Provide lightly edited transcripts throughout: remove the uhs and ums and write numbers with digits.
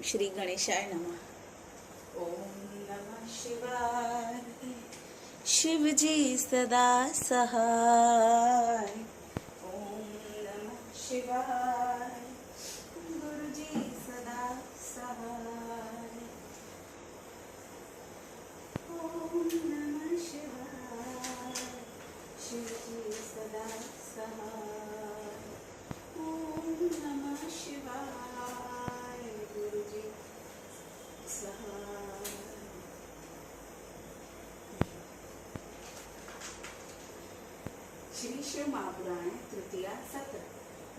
श्री गणेशाय नमः। ओम नमः शिवाय। शिवजी सदा सहाय। ओम नमः शिवाय। गुरुजी सदा सहाय। ओम नमः शिवाय। शिवजी सदा सहाय। ओम नमः शिवाय। गुरुजी सहाय। श्री शिव महापुराणे तृतीया सत्र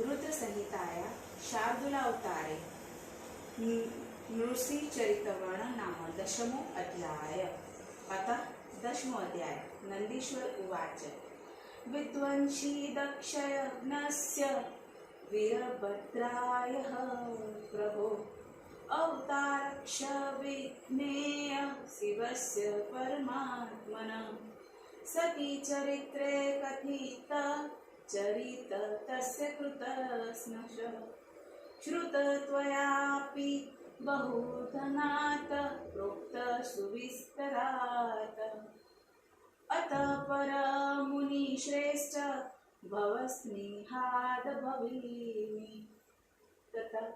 रुद्र संहिताया शार्दूलावतारे नृसिंह चरितवर्ण नाम दशमो अध्याय। अतः दशमो अध्याय। नंदीश्वर उवाच विद्वंशी दक्षयज्ञस्य वीरभद्रायः प्रभो अवतारक्ष विघ्नेय शिवस्य परमात्मनः सती चरित्रे कथित चरित तस्य कृतस्नश श्रुत त्वयापि बहुधनात् प्रोक्त सुविस्तरात् अतः परमुनिश्रेष्ठ भवस्नेहाद् भविमि ततः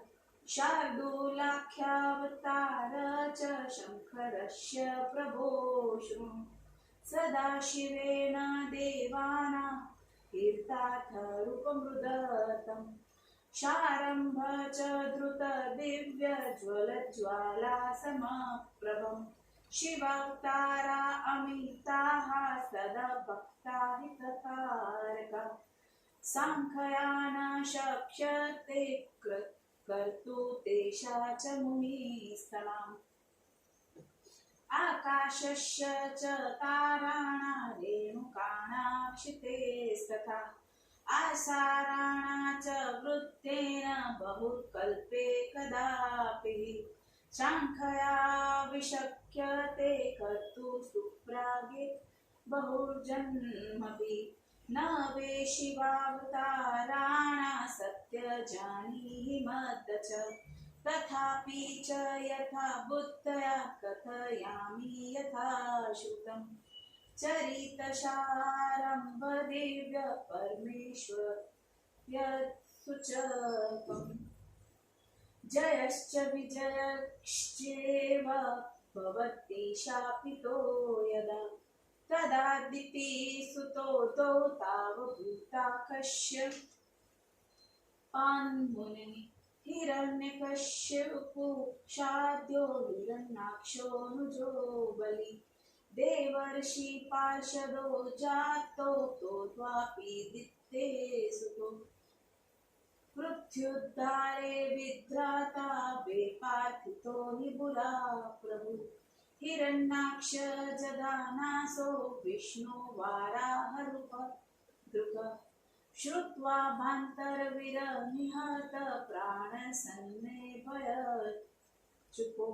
शार्दूलाख्यावतार च शङ्करस्य प्रभो शृणु सदाशिवेन देवानां तीर्थार्थरूपमृदतं शारम्भ च द्रुत दिव्य ज्वलज्वाला समप्रभम् शिवावतारा अमिताः सदा भक्ता हितकारका सांख्या न शक्यते कर्तु तेषा च मुनिस्तनाम् आकाशस्य च ताराणा रेणुकाणाक्षितेस्तथा आसाराणा च वृत्तेन बहुकल्पे कदापि सांख्या विशक्यते कर्तु सुप्रागे बहुजन्मपि न वे शिवावताराणा सत्यजानीहि मद् च तथापि च यथा बुद्धया कथयामि यथा श्रुतं चरितशारम्भ दिव्य परमेश्वर यत्सुचकम् जयश्च विजयश्चैव भवत्येषापितो यदा तदादिति सुतो तावभूताकस्य पान्मुनिः हिरण्यकश्यपो शाद्यो हिरण्याक्षोऽनुजो बलि देवर्षि पार्षदो जातो तो द्वापि दित्ते सुतो पृथ्व्युद्धारे विद्राता वेपार्थितो निबुला प्रभु हिरण्याक्ष जगानासो विष्णु वाराहरूप दृक श्रुत्वा भान्तरविरनिहत प्राणसन्निभयच्युतो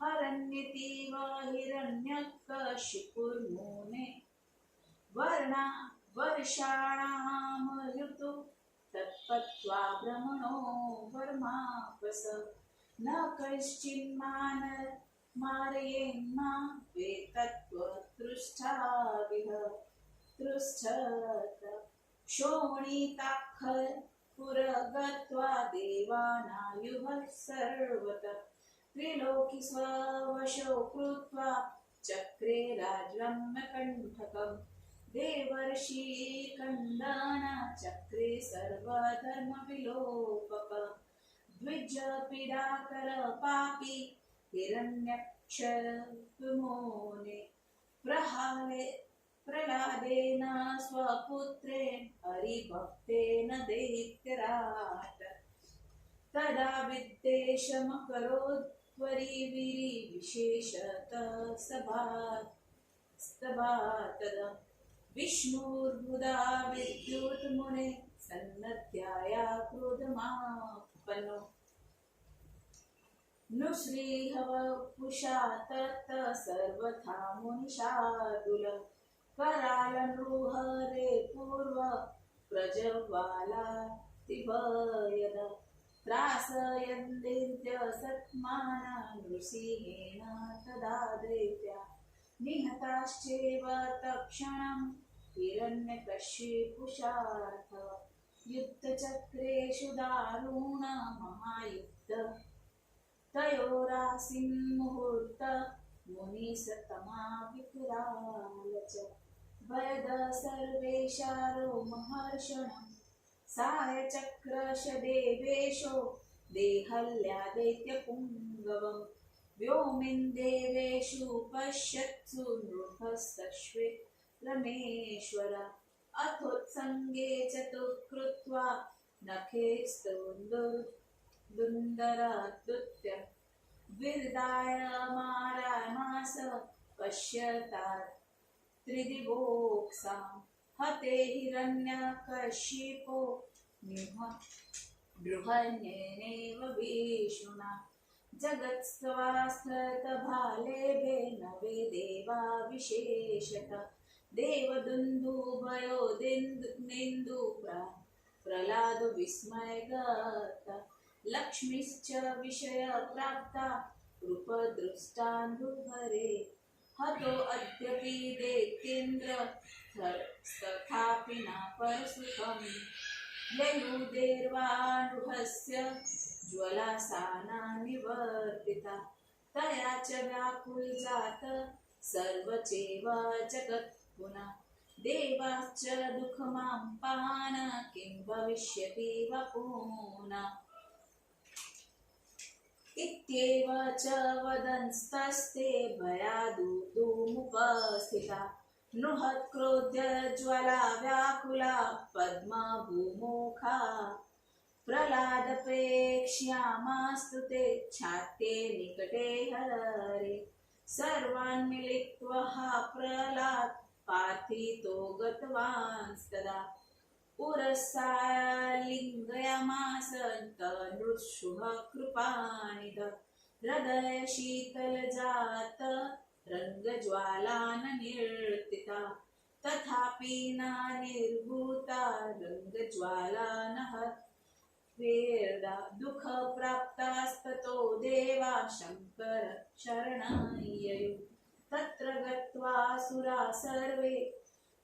हरन्यतीव हिरण्यकशिपुर्मुने वर्षाणामयुतो तत्पत्वा भ्रमणो वर्मापस न कश्चिन्मारयेन्मा वेत्तत्वतृष्ठाविह तृष्ठत शोणिताखर पुरगत्वा देवानायुः सर्वतः त्रिलोकी स्ववशो कृत्वा चक्रे राजरम्यकण्ठकम् देवर्षि कन्दन चक्रे सर्वधर्मविलोपक द्विजपीडाकर पापी हिरण्यक्षमुने प्रह्लादेन स्वपुत्रेण हरिभक्तेन दैत्यराट तदा विद्वेषमकरोद्वरिविशेषतः सभा तदा विष्णुर्बुधा विद्युन्मुने सन्नद्याया क्रोधमापन्नो नुश्रीहवपुषा तत् सर्वथा मुनिशार्दूल करालनृहरे पूर्व प्रज्वाला तिभयद त्रासयन्दित्य सत्माना नृसिंहेन तदा दैत्या निहताश्चैव तत्क्षणं हिरण्यकशिपुषार्थ युद्धचक्रेषु दारुण महायुद्ध तयोरासीन्मुहूर्त मुनिसतमा विकराल च भयद सर्वेशारो महर्षणम् सायचक्रशदेवेशो देहल्या दैत्यपुङ्गवम् व्योमिन् देवेषु पश्यत्सु नृपस्तश्वे रमेश्वर अथोत्सङ्गे चतुकृत्वा नखेस्तुन्दरदुत्य विदायमारामास पश्यतात् त्रिदिवोक्साम् हते हिरण्यकशिपो बृहन्येनैव विष्णुना जगत्स्वास्थतभालेभे नवे देवा विशेषत देवदुन्दुभयो नेन्दु प्रह्लादो विस्मयगत लक्ष्मीश्च विषयप्राप्ता रूपदृष्टान्धुहरे हतो अद्यपि दैत्येन्द्र तथापि न परसुखम् ययुधेर्वानुहस्य ज्वलासाना निवर्तिता तया च व्याकुलजात सर्वचैव जगत् पुनः देवाश्च दुःखमां पान किं भविष्यति वपुना इत्येव च वदन्स्तस्ते भयादुमुपस्थिता नृहत्क्रोध्य ज्वला व्याकुला पद्मभूमुखा प्रह्लादपेक्ष्यामास्तु ते छात्ये निकटे हरे सर्वान् मिलित्वा प्रह्लाद पार्थितो गतवांस्तदा पुरस्सालिङ्गयामास तनुषुः कृपानिध हृदय शीतलजात रङ्गज्वालाननिर्तिता तथापि न निर्भूता रङ्गज्वालानः वेदा दुःखप्राप्तास्ततो देवा शङ्कर शरणाययु तत्र गत्वा सुरा सर्वे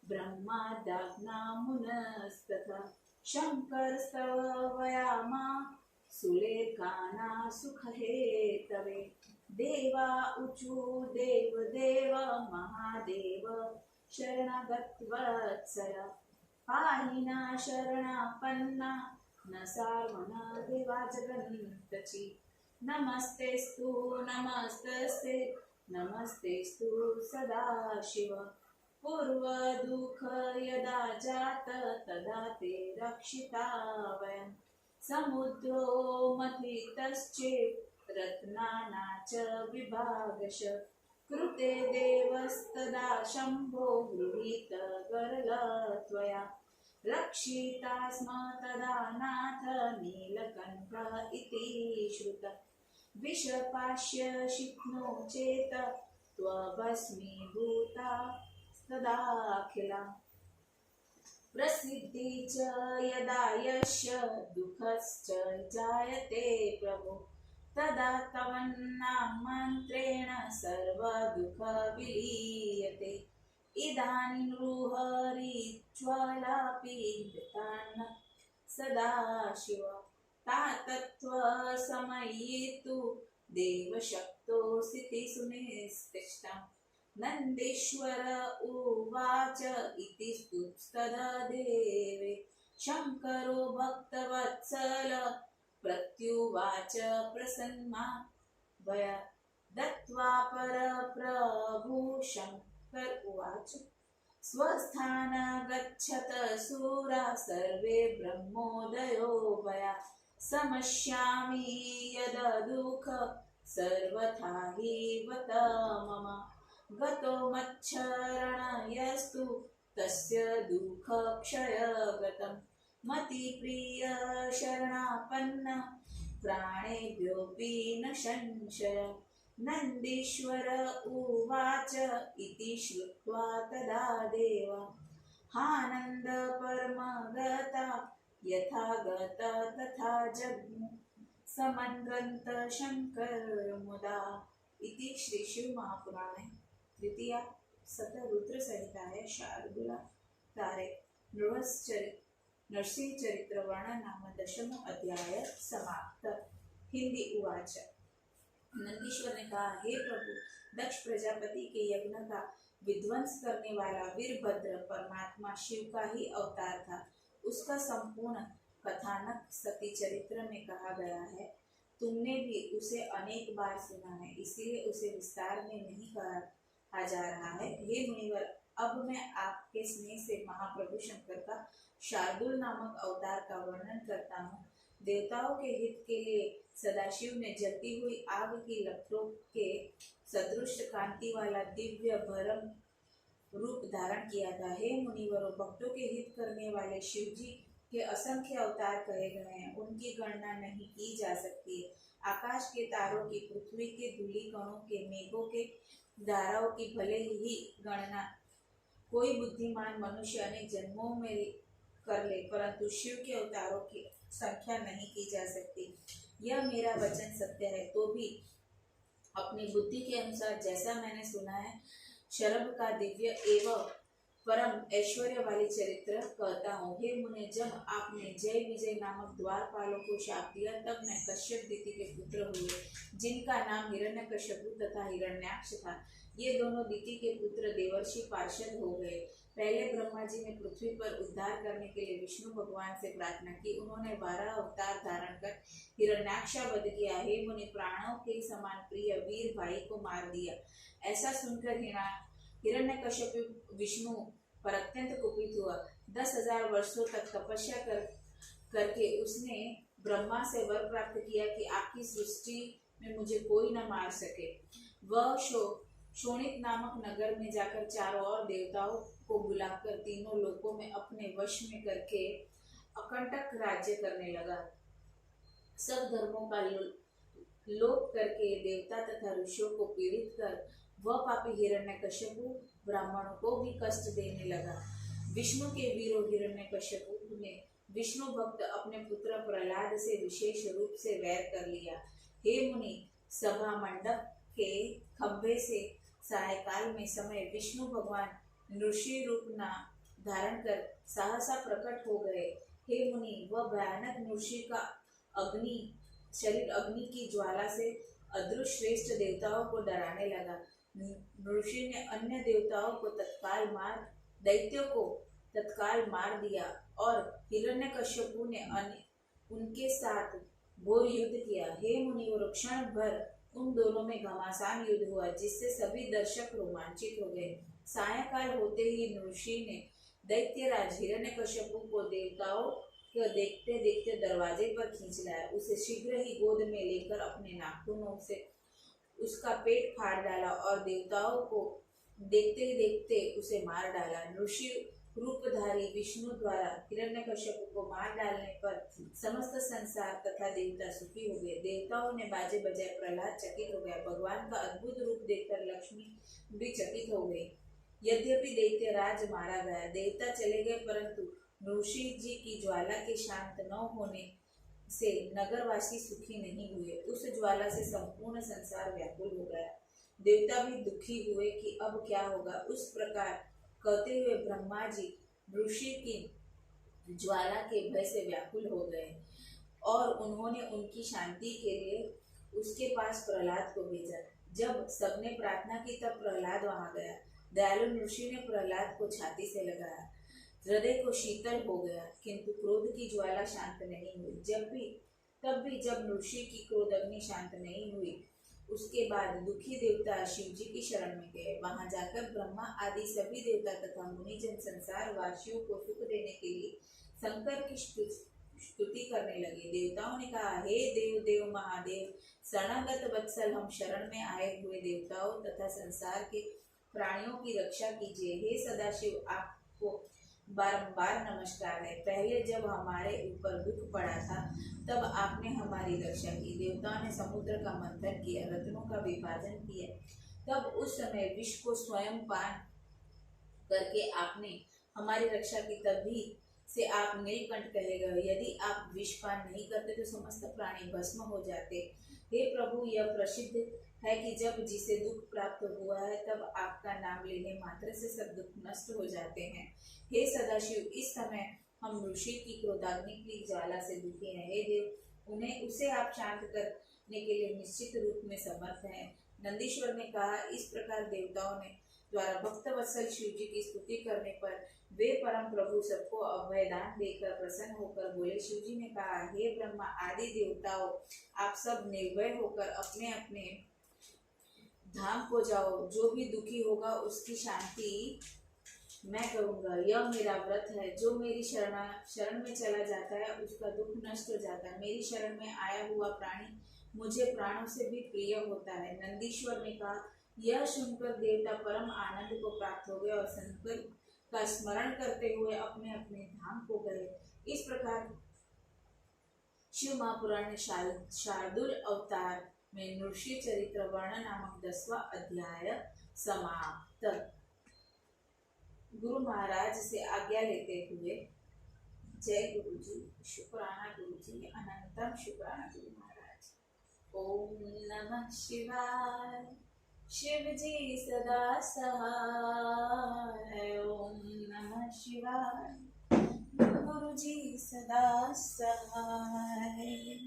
ब्रह्माद्याज्ञामुनस्तथा शङ्करस्तवयामा सुलेखाना सुखहेतवे देवा ऊचु देवदेव महादेव शरणागतवत्सल पाहि न शरणापन्ना न सार्वणा देवा जगन्तचि नमस्तेस्तु नमस्तस्ते नमस्तेस्तु सदाशिव पूर्वदुःख यदा जात तदा ते रक्षिता वयं समुद्रो मथितश्चेत् रत्नाना च विभागश कृते देवस्तदा शम्भो गृहीत गरल त्वया रक्षिता स्म तदा नाथ नीलकण्ठ इति श्रुत विषपाश्य शिक्नो चेत त्वभस्मीभूता तदाखिला प्रसिद्धि च यदा यस्य दुःखश्च जायते प्रभो तदा तवन्नामन्त्रेण सर्वदुःख विलीयते इदानीं रुहरिज्वलापि मृतान् सदाशिव तातत्त्वसमयितु देवशक्तोऽसि सुनिष्ठितम् नन्दीश्वर उवाच इति स्तुस्तदेवे शङ्करो भक्तवत्सल प्रत्युवाच प्रसन्ना भय दत्त्वा परप्रभु शङ्कर उवाच स्वस्थान गच्छत सूरा सर्वे ब्रह्मोदयो भया समस्यामि यद दुःख सर्वथा हि वत मम गतो मच्छरणयस्तु तस्य दुःखक्षयगतं मतिप्रिय शरणापन्न प्राणेभ्योऽपि न संशय नन्दीश्वर उवाच इति श्रुत्वा तदा देव हानन्द परमगता यथा गता तथा जग्मु समन्वन्त शंकर मुदा इति श्री शिव महापुराणे तृतीया रुद्र संहिताया शार्दूलावतारे नरसिंह चरित्र वर्णन नाम दशम अध्याय समाप्त। हिंदी उवाच। नंदीश्वर ने कहा, हे प्रभु, दक्ष प्रजापति के यज्ञ का विध्वंस करने वाला वीरभद्र परमात्मा शिव का ही अवतार था। उसका संपूर्ण कथानक सती चरित्र में कहा गया है। तुमने भी उसे अनेक बार सुना है, इसलिए उसे विस्तार में नहीं कहा जा रहा है। हे मुनिवर, अब मैं आपके स्नेह से महाप्रभु शंकर का शार्दूल नामक अवतार का वर्णन करता हूँ। देवताओं के हित के लिए सदाशिव ने जलती हुई आग की लपटों के सदृश कांति वाला दिव्य भरम रूप धारण किया था। हे मुनिवरों, भक्तों के हित करने वाले शिव जी के असंख्य अवतार कहे गए हैं, उनकी गणना नहीं की जा सकती। आकाश के तारों की, पृथ्वी के धूलि कणों के, मेघों के धाराओं की भले ही गणना कोई बुद्धिमान मनुष्य अनेक जन्मों में कर ले, परंतु शिव के अवतारों की संख्या नहीं की जा सकती। यह मेरा वचन सत्य है, तो भी अपनी बुद्धि के अनुसार जैसा मैंने सुना है, शरभ का दिव्य एवं परम ऐश्वर्य वाली चरित्र कहता हूँ। हे मुने, जब आपने जय विजय नामक द्वारपालों को शाप दिया, तब मैं कश्यप दिति के पुत्र हुए, जिनका नाम हिरण्यकश्यप तथा हिरण्याक्ष था। ये दोनों दिति के पुत्र देवर्षि पार्षद हो गए। पहले ब्रह्मा जी ने पृथ्वी पर उद्धार करने के लिए विष्णु भगवान से प्रार्थना की। उन्होंने 12 अवतार धारण कर हिरण्याक्षवध किया। हे मुनि, प्राणों के समान प्रिय वीर भाई को मार दिया। ऐसा सुनकर हिरण्यकश्यप विष्णु पर अत्यंत कुपित हुआ। 10,000 वर्षों तक तपस्या करके उसने ब्रह्मा से वर प्राप्त किया कि आपकी सृष्टि में मुझे कोई न मार सके। वह शोणित नामक नगर में जाकर चारों ओर देवताओं को बुलाकर तीनों लोकों में अपने वश में करके अकंटक राज्य करने लगा। सब धर्मों का लोप करके देवता तथा ऋषियों को पीड़ित कर वह पापी हिरण्यकश्यपु ब्राह्मणों को भी कष्ट देने लगा। विष्णु के वीरों हिरण्यकश्यपु ने विष्णु भक्त अपने पुत्र प्रहलाद से विशेष रूप से वैर कर लिया। हे मुनि, सभा मंडप के खंभे से सायकाल में समय विष्णु भगवान ऋषि रूप धारण कर सहसा प्रकट हो गए। हे मुनि, वह भयानक ऋषि का शरीर अग्नि की ज्वाला से अदृश्य श्रेष्ठ देवताओं को डराने लगा। ऋषि ने अन्य देवताओं को दैत्यों को तत्काल मार दिया और हिरण्यकश्यपु ने उनके साथ घोर युद्ध किया। हे मुनिवर, क्षण भर उन दोनों में घमासान युद्ध हुआ, जिससे सभी दर्शक रोमांचित हो गए। सायंकाल होते ही ऋषि ने दैत्यराज हिरण्यकश्यपु को देवताओं को देखते देखते दरवाजे पर खींच लाया। उसे शीघ्र ही गोद में लेकर अपने नाखूनों से उसका पेट फाड़ डाला और देवताओं को देखते देखते उसे मार डाला। ऋषि रूपधारी विष्णु द्वारा हिरण्यकश्यप को मार डालने पर समस्त संसार तथा देवता सुखी हो गए। देवताओं ने बाजे बजाए, प्रहलाद चकित हो गया। भगवान का अद्भुत रूप देखकर लक्ष्मी भी चकित हो गई। यद्यपि दैत्यराज मारा गया, देवता चले गए, परंतु ऋषि जी की ज्वाला के शांत न होने से नगरवासी सुखी नहीं हुए। उस ज्वाला से संपूर्ण संसार व्याकुल हो गया। देवता भी दुखी हुए कि अब क्या होगा। उस प्रकार कहते हुए ब्रह्मा जी ऋषि की ज्वाला के भय से व्याकुल हो गए और उन्होंने उनकी शांति के लिए उसके पास प्रहलाद को भेजा। जब सबने प्रार्थना की, तब प्रहलाद वहां गया। दयालु ऋषि ने प्रहलाद को छाती से लगाया। हृदय को शीतल हो गया, किंतु क्रोध की ज्वाला शांत नहीं हुई। तब भी जब ऋषि की क्रोध अग्नि शांत नहीं हुई, उसके बाद दुखी देवता शिव जी की शरण में गए। वहां जाकर ब्रह्मा आदि सभी देवता तथा मुनिजन संसार वासियों को सुख देने के लिए शंकर की स्तुति करने लगे। देवताओं ने कहा, हे देव देव महादेव, शरणागत वत्सल, हम शरण में आए हुए देवताओं तथा संसार के प्राणियों की रक्षा कीजिए। हे सदाशिव, आपको बारंबार नमस्कार है। पहले जब हमारे ऊपर दुख पड़ा था, तब आपने हमारी रक्षा की। देवताओं ने समुद्र का मंथन किया, रत्नों का विभाजन किया। तब उस समय विष को स्वयं पान करके आपने हमारी रक्षा की। तभी से आप नीलकंठ कहे गए। यदि आप विषपान नहीं करते तो समस्त प्राणी भस्म हो जाते। हे प्रभु, यह प्रसिद्ध है कि जब जिसे दुख प्राप्त हुआ है तब आपका नाम लेने मात्र से सब दुख नष्ट हो जाते हैं। हे सदाशिव, इस समय हम ऋषि की क्रोधाग्नि की ज्वाला से दुखी हैं। हे देव, उसे आप शांत करने के लिए निश्चित रूप में समर्थ हैं। नंदीश्वर ने कहा, इस प्रकार देवताओं ने द्वारा भक्त वत्सल शिव जी की स्तुति करने पर वे परम प्रभु सबको अभयदान देकर प्रसन्न होकर बोले। शिव जी ने कहा, हे ब्रह्मा आदि देवताओं, आप सब निर्भय होकर अपने अपने धाम को जाओ। जो भी दुखी होगा उसकी शांति मैं करूंगा। यह मेरा व्रत है। जो मेरी शरण में चला जाता है उसका दुख नष्ट हो जाता है। मेरी शरण में आया हुआ प्राणी मुझे प्राणों से भी प्रिय होता है। नंदीश्वर ने कहा, यह सुनकर देवता परम आनंद को प्राप्त हो गए और शंकर का स्मरण करते हुए अपने अपने धाम को गए। इस प्रकार शिव महापुराण शार्दुल अवतार में नृषि चरित्र वर्ण नामक 10वां अध्याय समाप्त। गुरु महाराज से आज्ञा लेते हुए, जय गुरु जी, शुक्राना गुरु जी, अनंतम शुक्राना गुरु महाराज। ओम नमः शिवाय। शिव जी सदा सहाय। ओम नमः शिवाय। गुरु जी सदा सहाय।